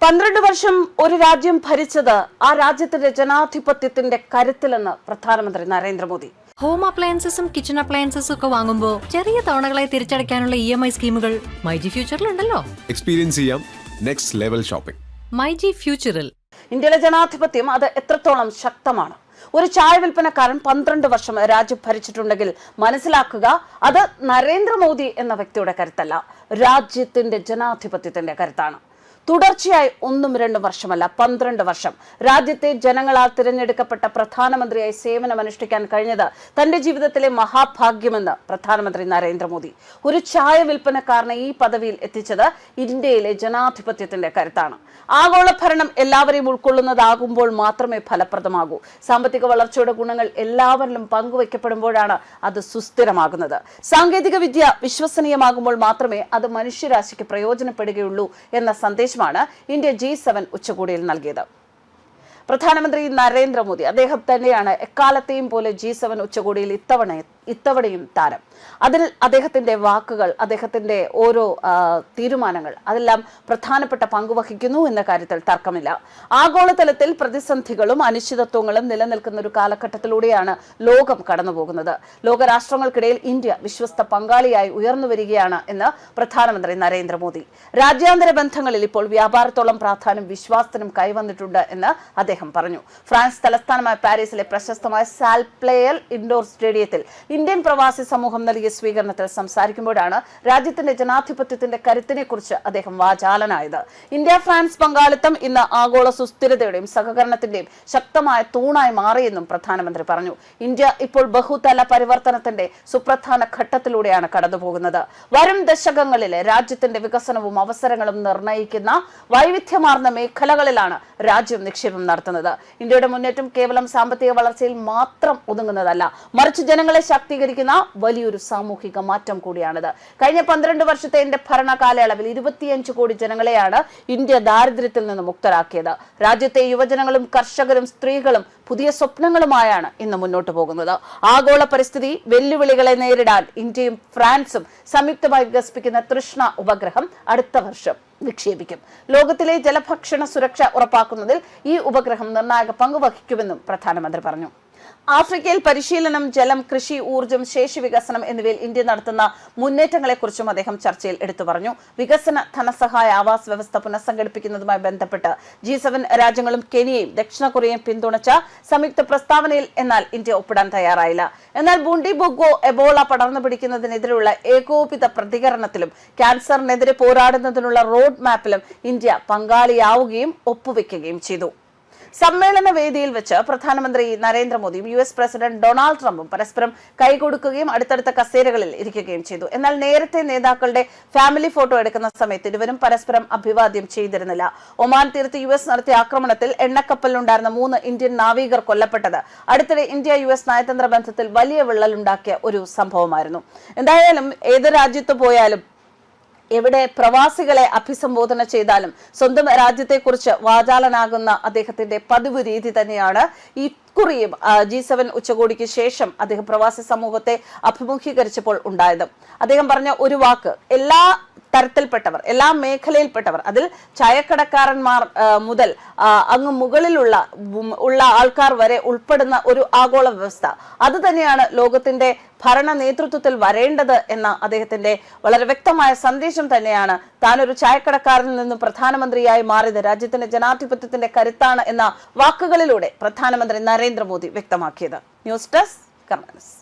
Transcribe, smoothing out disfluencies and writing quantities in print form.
12 വർഷം ഒരു രാജ്യം ഭരിച്ചത് ആ രാജ്യത്തിന്റെ ജനാധിപത്യത്തിന്റെ കരുത്തിലെന്ന് പ്രധാനമന്ത്രി നരേന്ദ്രമോദി. ഹോം അപ്ലയൻസസും കിച്ചൺ അപ്ലയൻസസും ഒക്കെ വാങ്ങുമ്പോൾ ചെറിയ തവണകളായി തിരിച്ചടയ്ക്കാനുള്ള EMI സ്കീമുകൾ മൈജി ഫ്യൂച്ചറിലുണ്ടല്ലോ. എക്സ്പീരിയൻസ് ചെയ്യാം നെക്സ്റ്റ് ലെവൽ ഷോപ്പിംഗ്. മൈജി ഫ്യൂച്ചറിൽ ഇന്ത്യയിലെ ജനാധിപത്യം അത് എത്രത്തോളം ശക്തമാണ്. ഒരു ചായ വിൽപ്പനക്കാരൻ 12 വർഷം രാജ്യം ഭരിച്ചിട്ടുണ്ടെങ്കിൽ മനസ്സിലാക്കുക, അത് നരേന്ദ്രമോദി എന്ന വ്യക്തിയുടെ കരുത്തല്ല, രാജ്യത്തിന്റെ ജനാധിപത്യത്തിന്റെ കരുത്താണ്. തുടർച്ചയായി 1-2 വർഷമല്ല, 12 വർഷം രാജ്യത്തെ ജനങ്ങളാൽ തിരഞ്ഞെടുക്കപ്പെട്ട പ്രധാനമന്ത്രിയായി സേവനമനുഷ്ഠിക്കാൻ കഴിഞ്ഞത് തന്റെ ജീവിതത്തിലെ മഹാഭാഗ്യമെന്ന് പ്രധാനമന്ത്രി നരേന്ദ്രമോദി. ഒരു ചായ വിൽപ്പനക്കാരനെ ഈ പദവിയിൽ എത്തിച്ചത് ഇന്ത്യയിലെ ജനാധിപത്യത്തിന്റെ കരുത്താണ്. ആഗോള ഭരണം എല്ലാവരെയും ഉൾക്കൊള്ളുന്നതാകുമ്പോൾ മാത്രമേ ഫലപ്രദമാകൂ. സാമ്പത്തിക വളർച്ചയുടെ ഗുണങ്ങൾ എല്ലാവരിലും പങ്കുവയ്ക്കപ്പെടുമ്പോഴാണ് അത് സുസ്ഥിരമാകുന്നത്. സാങ്കേതിക വിദ്യ വിശ്വസനീയമാകുമ്പോൾ മാത്രമേ അത് മനുഷ്യരാശിക്ക് പ്രയോജനപ്പെടുകയുള്ളൂ എന്ന സന്ദേശമാണ് ഇന്ത്യ G7 ഉച്ചകോടിയിൽ നൽകിയത്. പ്രധാനമന്ത്രി നരേന്ദ്രമോദി അദ്ദേഹം തന്നെയാണ് എക്കാലത്തെയും പോലെ G7 ഉച്ചകോടിയിൽ ഇത്തവണയും താരം. അതിൽ അദ്ദേഹത്തിന്റെ വാക്കുകൾ, അദ്ദേഹത്തിന്റെ ഓരോ തീരുമാനങ്ങൾ അതെല്ലാം പ്രധാനപ്പെട്ട പങ്കുവഹിക്കുന്നു എന്ന കാര്യത്തിൽ തർക്കമില്ല. ആഗോളതലത്തിൽ പ്രതിസന്ധികളും അനിശ്ചിതത്വങ്ങളും നിലനിൽക്കുന്ന ഒരു കാലഘട്ടത്തിലൂടെയാണ് ലോകം കടന്നുപോകുന്നത്. ലോകരാഷ്ട്രങ്ങൾക്കിടയിൽ ഇന്ത്യ വിശ്വസ്ത പങ്കാളിയായി ഉയർന്നു വരികയാണ് എന്ന് പ്രധാനമന്ത്രി നരേന്ദ്രമോദി. രാജ്യാന്തര ബന്ധങ്ങളിൽ ഇപ്പോൾ വ്യാപാരത്തോളം പ്രാധാന്യം വിശ്വാസത്തിനും കൈവന്നിട്ടുണ്ട് എന്ന് അദ്ദേഹം പറഞ്ഞു. ഫ്രാൻസ് തലസ്ഥാനമായ പാരീസിലെ പ്രശസ്തമായ സാൽപ്ലേയർ ഇൻഡോർ സ്റ്റേഡിയത്തിൽ ഇന്ത്യൻ പ്രവാസി സമൂഹം നൽകിയ സ്വീകരണത്തിൽ സംസാരിക്കുമ്പോഴാണ് രാജ്യത്തിന്റെ ജനാധിപത്യത്തിന്റെ കരുത്തിനെ കുറിച്ച് അദ്ദേഹം വാചാലനായത്. ഇന്ത്യ ഫ്രാൻസ് പങ്കാളിത്തം ഇന്ന് ആഗോള സുസ്ഥിരതയുടെയും സഹകരണത്തിന്റെയും ശക്തമായ തൂണായി മാറിയെന്നും പ്രധാനമന്ത്രി പറഞ്ഞു. ഇന്ത്യ ഇപ്പോൾ ബഹുതല പരിവർത്തനത്തിന്റെ സുപ്രധാന ഘട്ടത്തിലൂടെയാണ് കടന്നുപോകുന്നത്. വരും ദശകങ്ങളിലെ രാജ്യത്തിന്റെ വികസനവും അവസരങ്ങളും നിർണ്ണയിക്കുന്ന വൈവിധ്യമാർന്ന മേഖലകളിലാണ് രാജ്യം നിക്ഷേപം നടത്തുന്നത്. ഇന്ത്യയുടെ മുന്നേറ്റം കേവലം സാമ്പത്തിക വളർച്ചയിൽ മാത്രം ഒതുങ്ങുന്നതല്ല, മറിച്ച് ജനങ്ങളെ ശാക്തീകരിക്കുന്ന വലിയൊരു സാമൂഹിക മാറ്റം കൂടിയാണിത്. കഴിഞ്ഞ 12 വർഷത്തെ എന്റെ ഭരണകാലയളവിൽ 25 കോടി ജനങ്ങളെയാണ് ഇന്ത്യ ദാരിദ്ര്യത്തിൽ നിന്ന് മുക്തരാക്കിയത്. രാജ്യത്തെ യുവജനങ്ങളും കർഷകരും സ്ത്രീകളും പുതിയ സ്വപ്നങ്ങളുമായാണ് ഇന്ന് മുന്നോട്ട് പോകുന്നത്. ആഗോള പരിസ്ഥിതി വെല്ലുവിളികളെ നേരിടാൻ ഇന്ത്യയും ഫ്രാൻസും സംയുക്തമായി വികസിപ്പിക്കുന്ന തൃഷ്ണ ഉപഗ്രഹം അടുത്ത വർഷം വിക്ഷേപിക്കും. ലോകത്തിലെ ജലഭക്ഷണ സുരക്ഷ ഉറപ്പാക്കുന്നതിൽ ഈ ഉപഗ്രഹം നിർണായക പങ്ക് വഹിക്കുമെന്നും പ്രധാനമന്ത്രി പറഞ്ഞു. ആഫ്രിക്കയിൽ പരിശീലനം, ജലം, കൃഷി, ഊർജ്ജം, ശേഷി വികസനം എന്നിവയിൽ ഇന്ത്യ നടത്തുന്ന മുന്നേറ്റങ്ങളെക്കുറിച്ചും അദ്ദേഹം ചർച്ചയിൽ എടുത്തു പറഞ്ഞു. വികസന ധനസഹായ ആവാസ് വ്യവസ്ഥ പുനഃസംഘടിപ്പിക്കുന്നതുമായി ബന്ധപ്പെട്ട് G7 രാജ്യങ്ങളും കെനിയയും ദക്ഷിണ കൊറിയയും പിന്തുണച്ച സംയുക്ത പ്രസ്താവനയിൽ എന്നാൽ ഇന്ത്യ ഒപ്പിടാൻ തയ്യാറായില്ല. എന്നാൽ ബുണ്ടിബുഗോ എബോള പടർന്നു പിടിക്കുന്നതിനെതിരെയുള്ള ഏകോപിത പ്രതികരണത്തിലും ക്യാൻസറിനെതിരെ പോരാടുന്നതിനുള്ള റോഡ് മാപ്പിലും ഇന്ത്യ പങ്കാളിയാവുകയും ഒപ്പുവെക്കുകയും ചെയ്തു. സമ്മേളന വേദിയിൽ വെച്ച് പ്രധാനമന്ത്രി നരേന്ദ്രമോദിയും US പ്രസിഡന്റ് ഡൊണാൾഡ് ട്രംപും പരസ്പരം കൈകൊടുക്കുകയും അടുത്തടുത്ത കസേരകളിൽ ഇരിക്കുകയും ചെയ്തു. എന്നാൽ നേരത്തെ നേതാക്കളുടെ ഫാമിലി ഫോട്ടോ എടുക്കുന്ന സമയത്ത് ഇരുവരും പരസ്പരം അഭിവാദ്യം ചെയ്തിരുന്നില്ല. ഒമാൻ തീരത്ത് US നടത്തിയ ആക്രമണത്തിൽ എണ്ണക്കപ്പലിലുണ്ടായിരുന്ന 3 ഇന്ത്യൻ നാവികർ കൊല്ലപ്പെട്ടത് അടുത്തിടെ ഇന്ത്യ-US നയതന്ത്ര ബന്ധത്തിൽ വലിയ വിള്ളലുണ്ടാക്കിയ ഒരു സംഭവമായിരുന്നു. എന്തായാലും ഏത് രാജ്യത്ത് പോയാലും എവിടെ പ്രവാസികളെ അഭിസംബോധന ചെയ്താലും സ്വന്തം രാജ്യത്തെക്കുറിച്ച് വാചാലനാകുന്ന അദ്ദേഹത്തിന്റെ പതിവ് രീതി തന്നെയാണ് ഇക്കുറിയും G7 ഉച്ചകോടിക്ക് ശേഷം അദ്ദേഹം പ്രവാസി സമൂഹത്തെ അഭിമുഖീകരിച്ചപ്പോൾ ഉണ്ടായത്. അദ്ദേഹം പറഞ്ഞ ഒരു വാക്ക്, എല്ലാ തരത്തിൽപ്പെട്ടവർ, എല്ലാ മേഖലയിൽപ്പെട്ടവർ, അതിൽ ചായക്കടക്കാരന്മാർ മുതൽ അങ്ങ് മുകളിലുള്ള ആൾക്കാർ വരെ ഉൾപ്പെടുന്ന ഒരു ആഗോള വ്യവസ്ഥ, അത് തന്നെയാണ് ലോകത്തിന്റെ ഭരണ നേതൃത്വത്തിൽ വരേണ്ടത് എന്ന അദ്ദേഹത്തിന്റെ വളരെ വ്യക്തമായ സന്ദേശം തന്നെയാണ് താനൊരു ചായക്കടക്കാരനിൽ നിന്നും പ്രധാനമന്ത്രിയായി മാറിയത് രാജ്യത്തിന്റെ ജനാധിപത്യത്തിന്റെ കരുത്താണ് എന്ന വാക്കുകളിലൂടെ പ്രധാനമന്ത്രി നരേന്ദ്രമോദി വ്യക്തമാക്കിയത്. ന്യൂസ് ഡെസ്ക് കർമ്മ ന്യൂസ്.